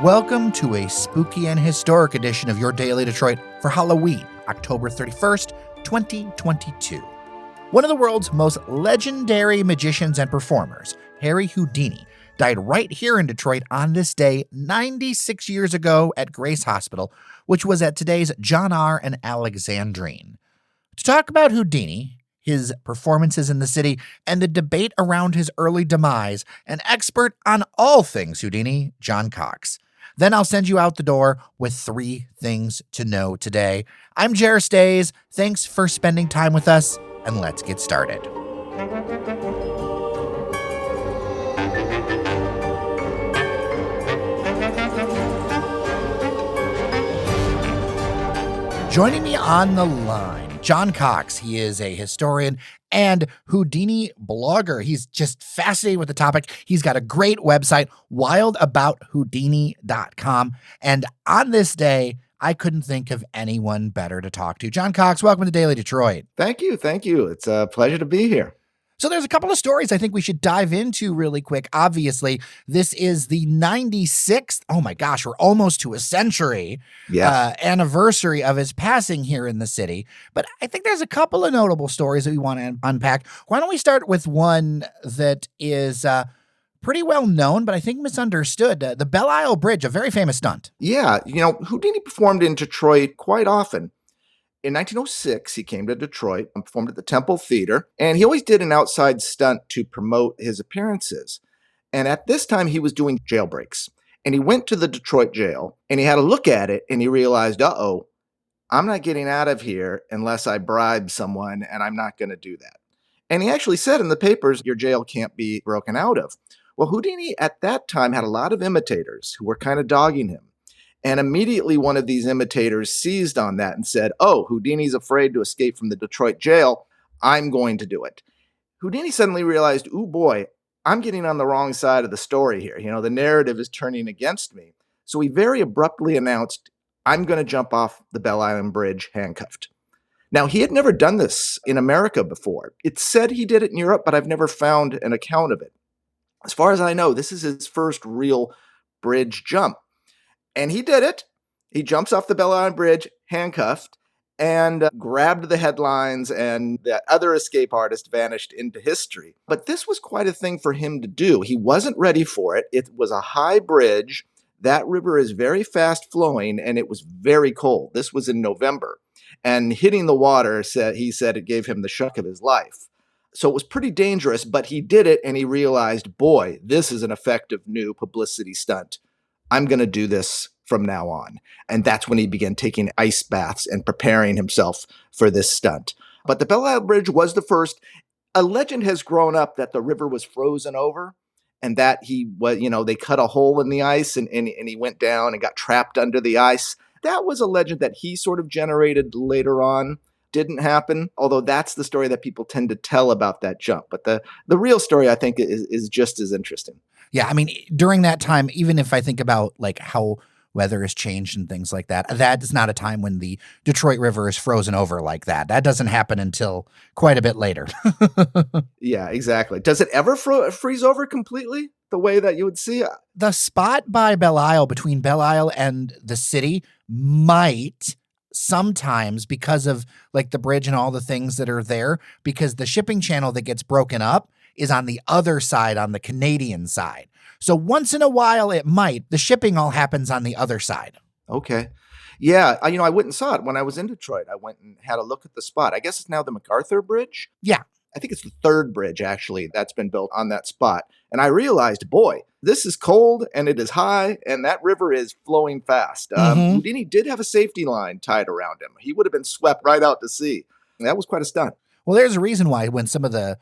Welcome to a spooky and historic edition of your Daily Detroit for Halloween, October 31st, 2022. One of the world's most legendary magicians and performers, Harry Houdini, died right here in Detroit on this day 96 years ago at Grace Hospital, which was at today's John R. and Alexandrine. To talk about Houdini, his performances in the city, and the debate around his early demise, an expert on all things Houdini, John Cox. Then I'll send you out the door with 3 things to know today. I'm Jer Stays. Thanks for spending time with us, and let's get started. Joining me on the line, John Cox. He is a historian and Houdini blogger. He's just fascinated with the topic. He's got a great website, wildabouthoudini.com. And on this day, I couldn't think of anyone better to talk to. John Cox, welcome to Daily Detroit. Thank you. It's a pleasure to be here. So there's a couple of stories I think we should dive into really quick. Obviously, this is the 96th, oh my gosh, we're almost to a century anniversary of his passing here in the city. But I think there's a couple of notable stories that we want to unpack. Why don't we start with one that is pretty well known, but I think misunderstood. The Belle Isle Bridge, a very famous stunt. Yeah, Houdini performed in Detroit quite often. In 1906, he came to Detroit and performed at the Temple Theater, and he always did an outside stunt to promote his appearances. And at this time, he was doing jailbreaks. And he went to the Detroit jail, and he had a look at it, and he realized, I'm not getting out of here unless I bribe someone, and I'm not going to do that. And he actually said in the papers, your jail can't be broken out of. Well, Houdini at that time had a lot of imitators who were kind of dogging him. And immediately one of these imitators seized on that and said, Houdini's afraid to escape from the Detroit jail. I'm going to do it. Houdini suddenly realized, boy, I'm getting on the wrong side of the story here. The narrative is turning against me. So he very abruptly announced, I'm going to jump off the Belle Isle Bridge handcuffed. Now, he had never done this in America before. It's said he did it in Europe, but I've never found an account of it. As far as I know, this is his first real bridge jump. And he did it. He jumps off the Belle Isle Bridge, handcuffed, and grabbed the headlines, and that other escape artist vanished into history. But this was quite a thing for him to do. He wasn't ready for it. It was a high bridge. That river is very fast flowing, and it was very cold. This was in November. And hitting the water, he said it gave him the shock of his life. So it was pretty dangerous, but he did it, and he realized, boy, this is an effective new publicity stunt. I'm going to do this from now on. And that's when he began taking ice baths and preparing himself for this stunt. But the Belle Isle Bridge was the first. A legend has grown up that the river was frozen over and that they cut a hole in the ice and he went down and got trapped under the ice. That was a legend that he sort of generated later on. Didn't happen, although that's the story that people tend to tell about that jump. But the real story, I think, is just as interesting. Yeah, I mean, during that time, even if I think about like how weather has changed and things like that, that is not a time when the Detroit River is frozen over like that. That doesn't happen until quite a bit later. Yeah, exactly. Does it ever freeze over completely the way that you would see? The spot by Belle Isle, between Belle Isle and the city, might sometimes, because of like the bridge and all the things that are there, because the shipping channel that gets broken up is on the other side, on the Canadian side. So once in a while it might. The shipping all happens on the other side. Okay. Yeah, I went and saw it when I was in Detroit. I went and had a look at the spot. I guess it's now the MacArthur Bridge. Yeah. I think it's the 3rd bridge, actually, that's been built on that spot. And I realized, boy, this is cold and it is high and that river is flowing fast. Houdini did have a safety line tied around him. He would have been swept right out to sea. And that was quite a stunt. Well, there's a reason why when some of the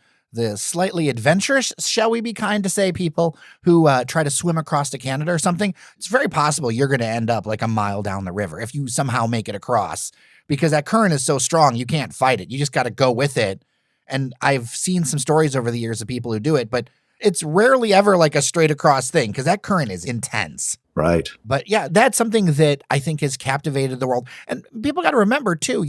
slightly adventurous, shall we be kind to say, people who try to swim across to Canada or something, it's very possible you're going to end up like a mile down the river if you somehow make it across, because that current is so strong, you can't fight it. You just got to go with it. And I've seen some stories over the years of people who do it, but it's rarely ever like a straight across thing because that current is intense. Right. But yeah, that's something that I think has captivated the world. And people got to remember too,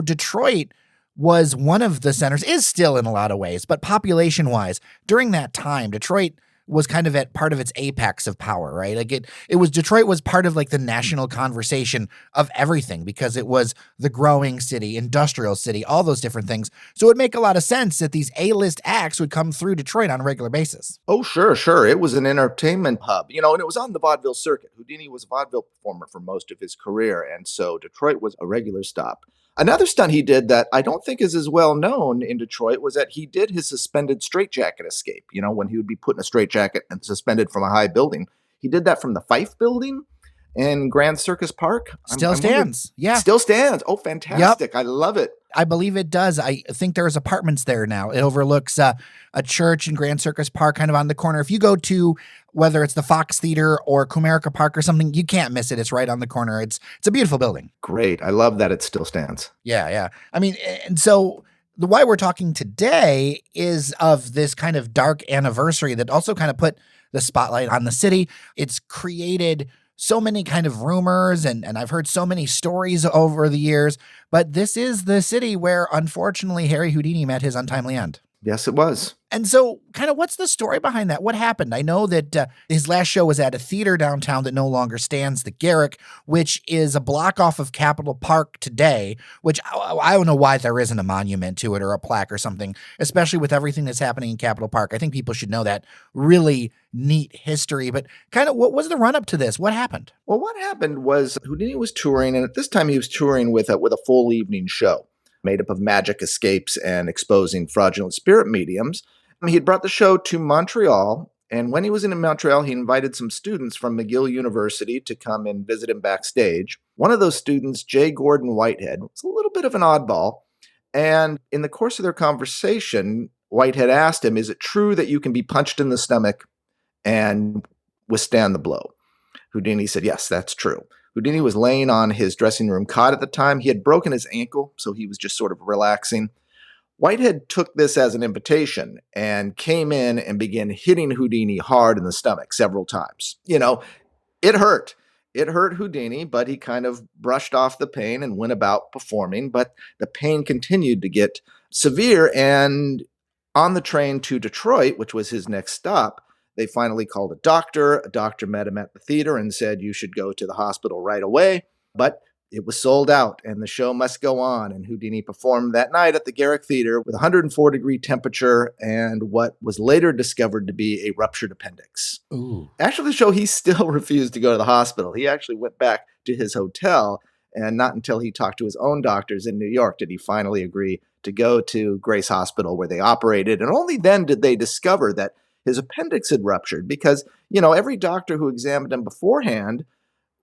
Detroit was one of the centers, is still in a lot of ways, but population-wise, during that time, Detroit was kind of at part of its apex of power, right? Like Detroit was part of like the national conversation of everything because it was the growing city, industrial city, all those different things. So it would make a lot of sense that these A-list acts would come through Detroit on a regular basis. Oh, sure, sure. It was an entertainment hub, and it was on the vaudeville circuit. Houdini was a vaudeville performer for most of his career, and so Detroit was a regular stop. Another stunt he did that I don't think is as well known in Detroit was that he did his suspended straitjacket escape. When he would be put in a straitjacket and suspended from a high building. He did that from the Fife building in Grand Circus Park. Still stands. Yeah. Still stands. Oh, fantastic. Yep. I love it. I believe it does. I think there's apartments there now. It overlooks a church in Grand Circus Park, kind of on the corner. If you go to whether it's the Fox Theater or Comerica Park or something, you can't miss it. It's right on the corner. It's a beautiful building. Great. I love that it still stands. Yeah, yeah. I mean, and so the why we're talking today is of this kind of dark anniversary that also kind of put the spotlight on the city. It's created so many kind of rumors and I've heard so many stories over the years, but this is the city where unfortunately Harry Houdini met his untimely end. Yes, it was. And so kind of what's the story behind that? What happened? I know that his last show was at a theater downtown that no longer stands, the Garrick, which is a block off of Capitol Park today, which I don't know why there isn't a monument to it or a plaque or something, especially with everything that's happening in Capitol Park. I think people should know that. Really neat history, but kind of what was the run up to this? What happened? Well, what happened was Houdini was touring, and at this time he was touring with a full evening show made up of magic escapes and exposing fraudulent spirit mediums. He had brought the show to Montreal, and when he was in Montreal, he invited some students from McGill University to come and visit him backstage. One of those students, J. Gordon Whitehead, was a little bit of an oddball, and in the course of their conversation, Whitehead asked him, "Is it true that you can be punched in the stomach and withstand the blow?" Houdini said, "Yes, that's true." Houdini was laying on his dressing room cot at the time. He had broken his ankle, so he was just sort of relaxing. Whitehead took this as an invitation and came in and began hitting Houdini hard in the stomach several times. It hurt. It hurt Houdini, but he kind of brushed off the pain and went about performing. But the pain continued to get severe. And on the train to Detroit, which was his next stop, they finally called a doctor. A doctor met him at the theater and said, "You should go to the hospital right away." But it was sold out and the show must go on. And Houdini performed that night at the Garrick Theater with 104-degree temperature and what was later discovered to be a ruptured appendix. Ooh. After the show, he still refused to go to the hospital. He actually went back to his hotel, and not until he talked to his own doctors in New York did he finally agree to go to Grace Hospital, where they operated. And only then did they discover that his appendix had ruptured because, every doctor who examined him beforehand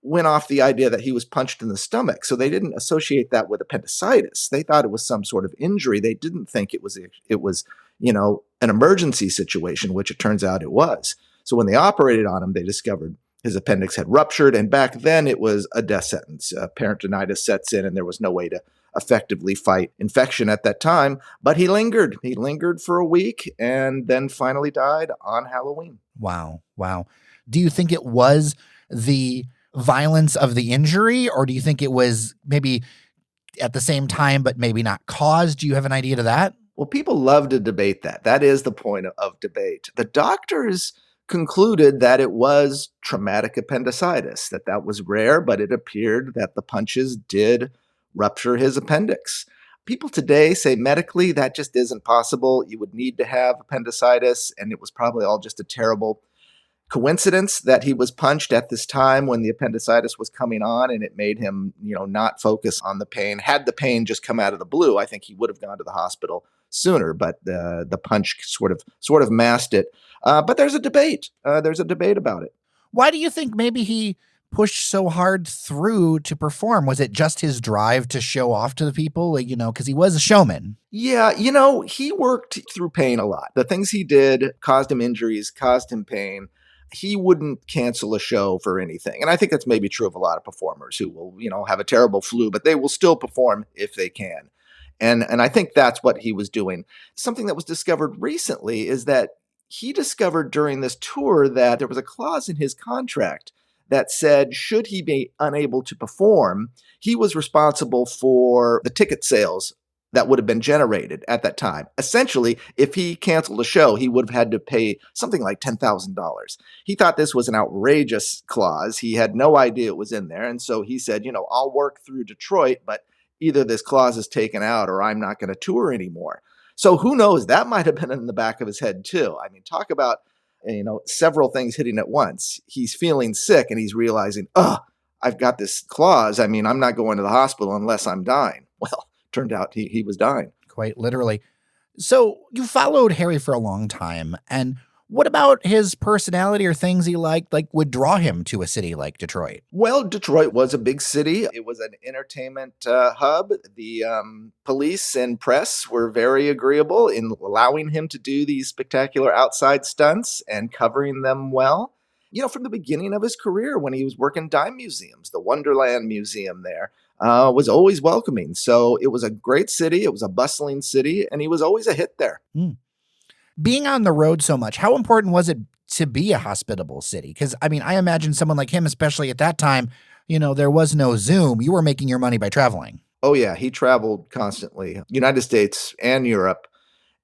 went off the idea that he was punched in the stomach. So they didn't associate that with appendicitis. They thought it was some sort of injury. They didn't think it was, an emersgency situation, which it turns out it was. So when they operated on him, they discovered his appendix had ruptured. And back then it was a death sentence. Peritonitis sets in and there was no way to effectively fight infection at that time. But he lingered. He lingered for a week and then finally died on Halloween. Wow. Wow. Do you think it was the violence of the injury, or do you think it was maybe at the same time, but maybe not caused? Do you have an idea to that? Well, people love to debate that. That is the point of debate. The doctors concluded that it was traumatic appendicitis, that was rare, but it appeared that the punches did rupture his appendix. People today say medically that just isn't possible. You would need to have appendicitis, and it was probably all just a terrible coincidence that he was punched at this time when the appendicitis was coming on, and it made him, not focus on the pain. Had the pain just come out of the blue, I think he would have gone to the hospital sooner, but the punch sort of masked it. But there's a debate. There's a debate about it. Why do you think maybe he pushed so hard through to perform? Was it just his drive to show off to the people, because he was a showman? Yeah, he worked through pain a lot. The things he did caused him injuries, caused him pain. He wouldn't cancel a show for anything. And I think that's maybe true of a lot of performers who will, have a terrible flu, but they will still perform if they can. And I think that's what he was doing. Something that was discovered recently is that he discovered during this tour that there was a clause in his contract that said, should he be unable to perform, he was responsible for the ticket sales that would have been generated at that time. Essentially, if he canceled a show, he would have had to pay something like $10,000. He thought this was an outrageous clause. He had no idea it was in there. And so he said, I'll work through Detroit, but either this clause is taken out or I'm not going to tour anymore. So who knows? That might have been in the back of his head too. I mean, talk about, several things hitting at once. He's feeling sick and he's realizing, I've got this clause. I mean, I'm not going to the hospital unless I'm dying. Well, turned out he was dying. Quite literally. So you followed Harry for a long time. And what about his personality or things he liked, would draw him to a city like Detroit? Well, Detroit was a big city. It was an entertainment hub. The police and press were very agreeable in allowing him to do these spectacular outside stunts and covering them well. From the beginning of his career when he was working dime museums, the Wonderland Museum there was always welcoming. So it was a great city. It was a bustling city, and he was always a hit there. Being on the road so much, how important was it to be a hospitable city? Because, I imagine someone like him, especially at that time, there was no Zoom. You were making your money by traveling. Oh, yeah. He traveled constantly, United States and Europe.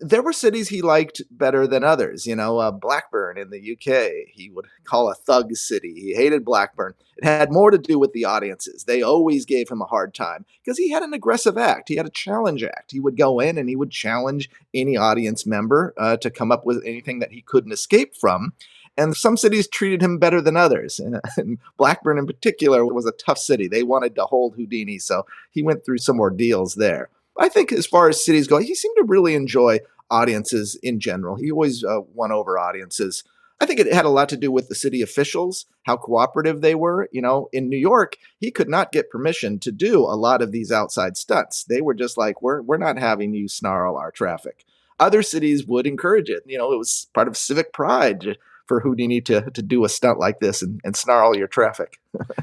There were cities he liked better than others. Blackburn in the UK, he would call a thug city. He hated Blackburn. It had more to do with the audiences. They always gave him a hard time because he had an aggressive act. He had a challenge act. He would go in and he would challenge any audience member to come up with anything that he couldn't escape from. And some cities treated him better than others. And Blackburn in particular was a tough city. They wanted to hold Houdini, so he went through some ordeals there. I think as far as cities go, he seemed to really enjoy audiences in general. He always won over audiences. I think it had a lot to do with the city officials, how cooperative they were. In New York, he could not get permission to do a lot of these outside stunts. They were just like, we're not having you snarl our traffic. Other cities would encourage it. It was part of civic pride for Houdini to do a stunt like this and snarl your traffic.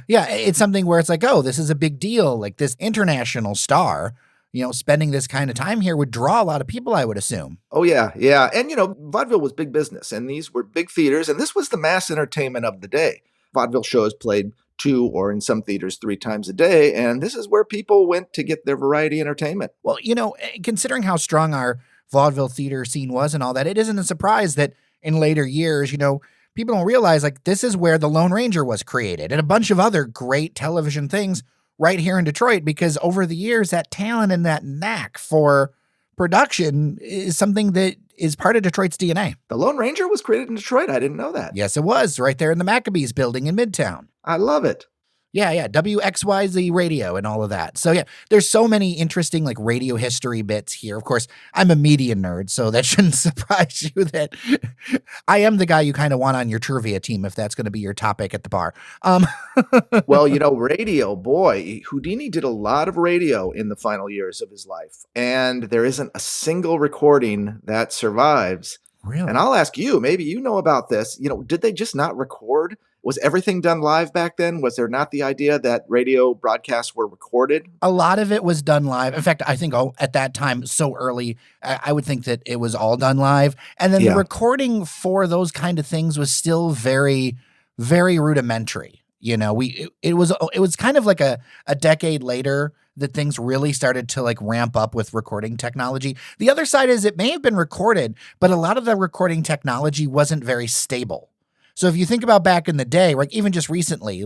Yeah, it's something where it's like, oh, this is a big deal. Like this international star, spending this kind of time here would draw a lot of people, I would assume. Oh, yeah, yeah. And, vaudeville was big business, and these were big theaters, and this was the mass entertainment of the day. Vaudeville shows played 2 or in some theaters 3 times a day, and this is where people went to get their variety entertainment. Well, considering how strong our vaudeville theater scene was and all that, it isn't a surprise that in later years, people don't realize, this is where the Lone Ranger was created and a bunch of other great television things right here in Detroit, because over the years, that talent and that knack for production is something that is part of Detroit's DNA. The Lone Ranger was created in Detroit. I didn't know that. Yes, it was, right there in the Maccabees building in Midtown. I love it. Yeah, WXYZ radio and all of that. So yeah, there's so many interesting radio history bits here. Of course, I'm a media nerd, so that shouldn't surprise you that I am the guy you kind of want on your trivia team if that's going to be your topic at the bar. Well, radio, boy, Houdini did a lot of radio in the final years of his life, and there isn't a single recording that survives. Really? And I'll ask you, maybe you know about this. Did they just not record? Was everything done live back then? Was there not the idea that radio broadcasts were recorded? A lot of it was done live. In fact, I think at that time, so early, I would think that it was all done live. And then the recording for those kind of things was still very, very rudimentary. It was kind of like a decade later that things really started to ramp up with recording technology. The other side is it may have been recorded, but a lot of the recording technology wasn't very stable. So if you think about back in the day, even just recently,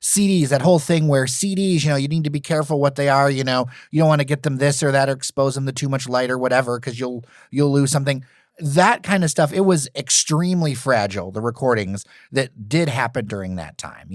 CDs, that whole thing where CDs, you need to be careful what they are, you don't want to get them this or that or expose them to too much light or whatever, because you'll lose something. That kind of stuff, it was extremely fragile, the recordings that did happen during that time,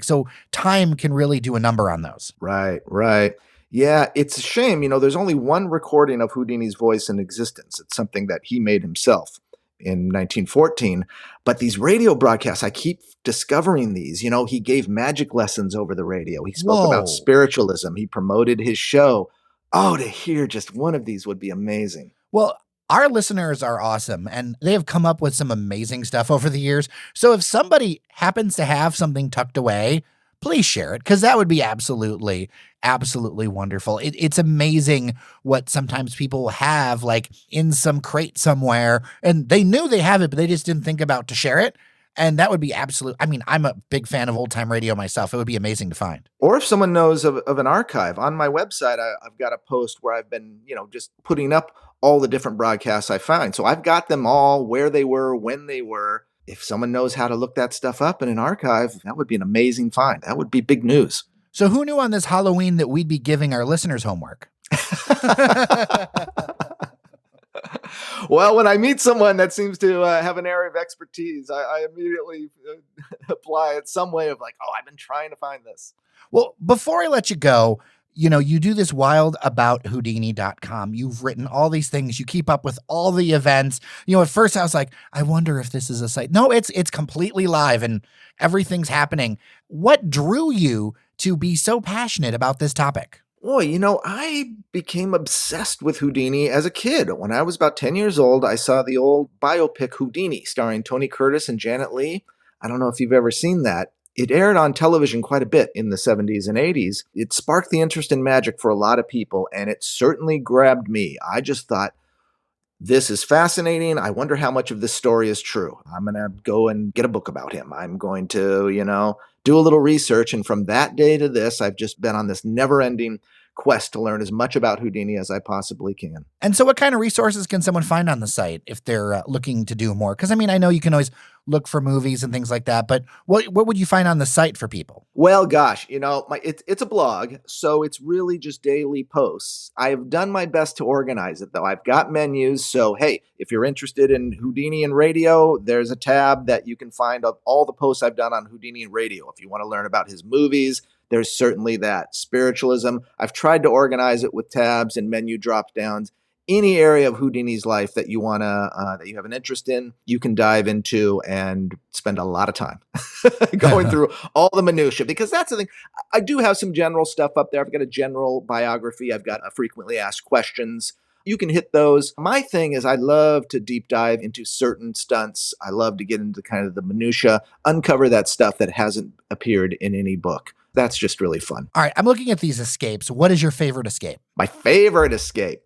so time can really do a number on those. Right. Yeah, it's a shame. There's only one recording of Houdini's voice in existence. It's something that he made himself in 1914. But these radio broadcasts, I keep discovering these. He gave magic lessons over the radio. He spoke about spiritualism. He promoted his show. Oh, to hear just one of these would be amazing. Well, our listeners are awesome, and they have come up with some amazing stuff over the years. So if somebody happens to have something tucked away, please share it, because that would be absolutely, absolutely wonderful. It's amazing what sometimes people have in some crate somewhere, and they knew they have it, but they just didn't think about to share it. And that would be absolute. I mean, I'm a big fan of old time radio myself. It would be amazing to find. Or if someone knows of an archive on my website, I've got a post where I've been, just putting up all the different broadcasts I find. So I've got them all, where they were, when they were. If someone knows how to look that stuff up in an archive, that would be an amazing find. That would be big news. So who knew on this Halloween that we'd be giving our listeners homework? Well, when I meet someone that seems to have an area of expertise, I immediately apply it some way of like, oh, I've been trying to find this. Well, before I let you go, you do this wildabouthoudini.com. You've written all these things. You keep up with all the events. At first I was like, I wonder if this is a site. No, it's completely live and everything's happening. What drew you to be so passionate about this topic? Boy, I became obsessed with Houdini as a kid. When I was about 10 years old, I saw the old biopic Houdini starring Tony Curtis and Janet Leigh. I don't know if you've ever seen that. It aired on television quite a bit in the 70s and 80s. It sparked the interest in magic for a lot of people, and it certainly grabbed me. I just thought, this is fascinating. I wonder how much of this story is true. I'm going to go and get a book about him. I'm going to, do a little research. And from that day to this, I've just been on this never-ending quest to learn as much about Houdini as I possibly can. And so what kind of resources can someone find on the site if they're looking to do more? Because, I know you can always look for movies and things like that, but what would you find on the site for people? Well, gosh, it's a blog, so it's really just daily posts. I've done my best to organize it, though. I've got menus, so hey, if you're interested in Houdini and radio, there's a tab that you can find of all the posts I've done on Houdini and radio. If you want to learn about his movies, there's certainly that. Spiritualism, I've tried to organize it with tabs and menu drop downs. Any area of Houdini's life that you want to, that you have an interest in, you can dive into and spend a lot of time going through all the minutia, because that's the thing. I do have some general stuff up there. I've got a general biography. I've got a frequently asked questions. You can hit those. My thing is I love to deep dive into certain stunts. I love to get into kind of the minutia, uncover that stuff that hasn't appeared in any book. That's just really fun. All right, I'm looking at these escapes. What is your favorite escape? My favorite escape.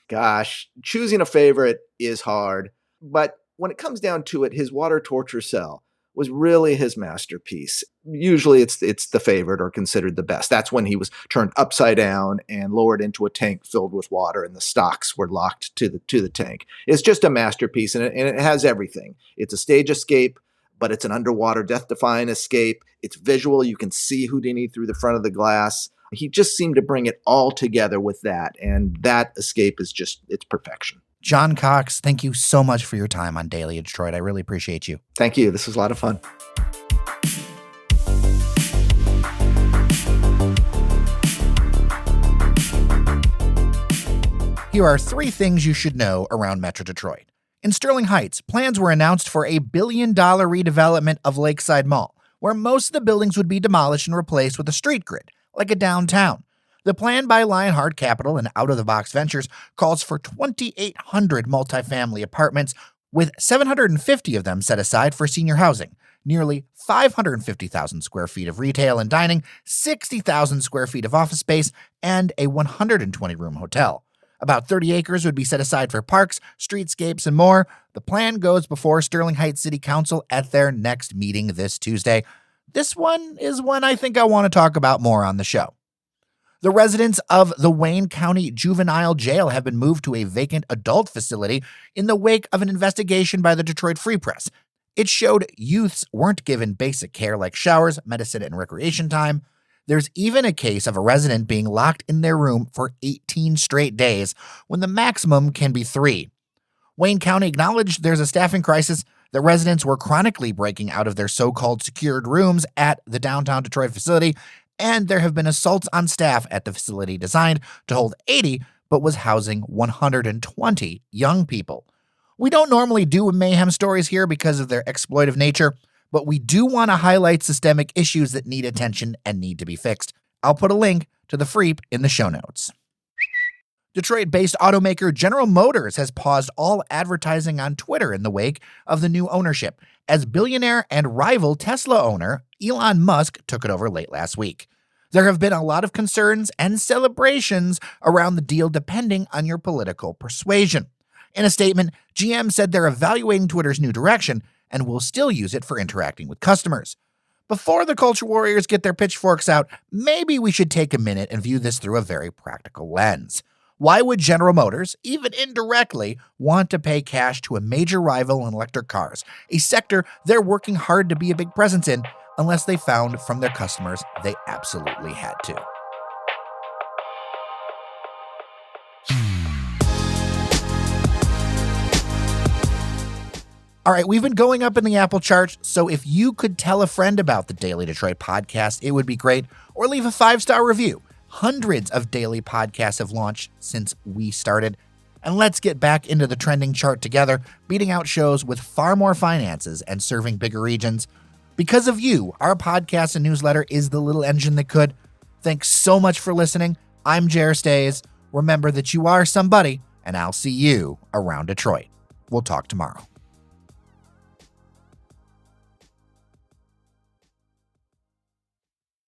Gosh, choosing a favorite is hard, but when it comes down to it, his water torture cell was really his masterpiece. Usually it's the favorite or considered the best. That's when he was turned upside down and lowered into a tank filled with water and the stocks were locked to the tank. It's just a masterpiece, and it has everything. It's a stage escape, but it's an underwater death-defying escape. It's visual. You can see Houdini through the front of the glass. He just seemed to bring it all together with that, and that escape is it's perfection. John Cox, thank you so much for your time on Daily Detroit. I really appreciate you. Thank you. This was a lot of fun. Here are 3 things you should know around Metro Detroit. In Sterling Heights, plans were announced for a $1 billion redevelopment of Lakeside Mall, where most of the buildings would be demolished and replaced with a street grid, like a downtown. The plan by Lionheart Capital and Out of the Box Ventures calls for 2,800 multifamily apartments, with 750 of them set aside for senior housing, nearly 550,000 square feet of retail and dining, 60,000 square feet of office space, and a 120-room hotel. About 30 acres would be set aside for parks, streetscapes, and more. The plan goes before Sterling Heights City Council at their next meeting this Tuesday. This one is one I think I want to talk about more on the show. The residents of the Wayne County Juvenile Jail have been moved to a vacant adult facility in the wake of an investigation by the Detroit Free Press. It showed youths weren't given basic care like showers, medicine, and recreation time. There's even a case of a resident being locked in their room for 18 straight days, when the maximum can be 3. Wayne County acknowledged there's a staffing crisis. The residents were chronically breaking out of their so-called secured rooms at the downtown Detroit facility, and there have been assaults on staff at the facility designed to hold 80, but was housing 120 young people. We don't normally do mayhem stories here because of their exploitive nature, but we do want to highlight systemic issues that need attention and need to be fixed. I'll put a link to the FREEP in the show notes. Detroit-based automaker General Motors has paused all advertising on Twitter in the wake of the new ownership, as billionaire and rival Tesla owner Elon Musk took it over late last week. There have been a lot of concerns and celebrations around the deal depending on your political persuasion. In a statement, GM said they're evaluating Twitter's new direction and we'll still use it for interacting with customers. Before the culture warriors get their pitchforks out, maybe we should take a minute and view this through a very practical lens. Why would General Motors, even indirectly, want to pay cash to a major rival in electric cars, a sector they're working hard to be a big presence in, unless they found from their customers they absolutely had to? All right, we've been going up in the Apple chart, so if you could tell a friend about the Daily Detroit podcast, it would be great, or leave a 5-star review. Hundreds of daily podcasts have launched since we started, and let's get back into the trending chart together, beating out shows with far more finances and serving bigger regions. Because of you, our podcast and newsletter is the little engine that could. Thanks so much for listening. I'm Jer Stays. Remember that you are somebody, and I'll see you around Detroit. We'll talk tomorrow.